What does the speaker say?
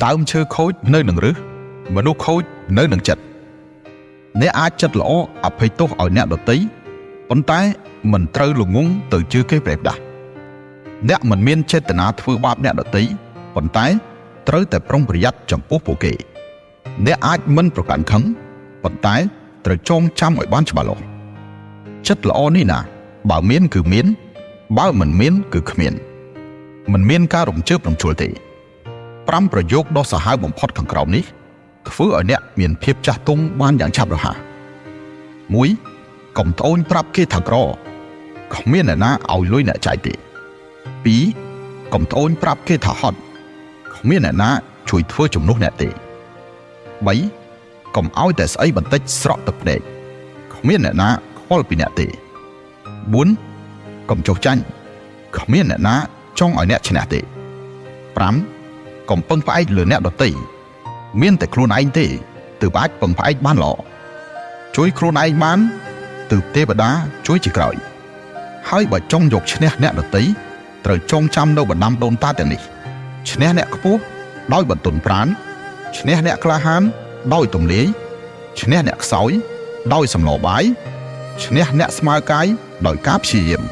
ដើមឈើខូចនៅនឹងឫសមនុស្សខូចនៅនឹងចិត្តអ្នកអាចចិត្តល្អអភ័យទោសឲ្យអ្នកដទៃប៉ុន្តែមិនត្រូវល្ងង់ទៅជឿគេប្រេះផ្ដាស់អ្នកមិនមានចេតនាធ្វើបាបអ្នកដទៃប៉ុន្តែត្រូវតែប្រុងប្រយ័ត្នចំពោះពួកគេអ្នកអាចមិនប្រកាន់ខឹងប៉ុន្តែត្រូវចងចាំឲ្យបានច្បាស់លាស់ចិត្តល្អនេះណាបើមានគឺមានបើមិនមានគឺគ្មានមិនមានការរំជើបរំជួលទេ5ប្រយោគដ៏សាហាវបំផុតខាងក្រោមនេះធ្វើឲ្យអ្នកមានភាពចាស់ទុំបានយ៉ាងឆាប់រហ័ស 1. កុំត្អូញប្រាប់គេថាក្រគ្មានអ្នកណាឲ្យលុយអ្នកចាយទេ 2. កុំត្អូញប្រាប់គេថាហត់គ្មានអ្នកណាជួយធ្វើជំនួសអ្នកទេ 3. កុំឲ្យតែស្អីបន្តិចស្រក់ទឹកភ្នែកគ្មានអ្នកណាខ្វល់ពីអ្នកទេ 4. កុំចុះចាញ់គ្មានអ្នកណាចង់ឲ្យអ្នកឈ្នះទេ 5. កុំពឹងផ្អែកលើអ្នកដទៃមានតែខ្លួនឯងទេទើបអាចពឹងផ្អែកបានល្អជួយខ្លួនឯងបានទើបទេវតាជួយជាក្រោយហើយបើចង់យកឈ្នះអ្នកដទៃត្រូវចងចាំនៅបណ្ដាំដូនតាទាំងនេះឈ្នះអ្នកខ្ពស់ដោយបន្ទន់ប្រាណឈ្នះអ្នកក្លាហានដោយទំលាយឈ្នះអ្នកខ្សោយដោយសំឡបាយឈ្នះអ្នកស្មើកាយដោយការព្យាយាម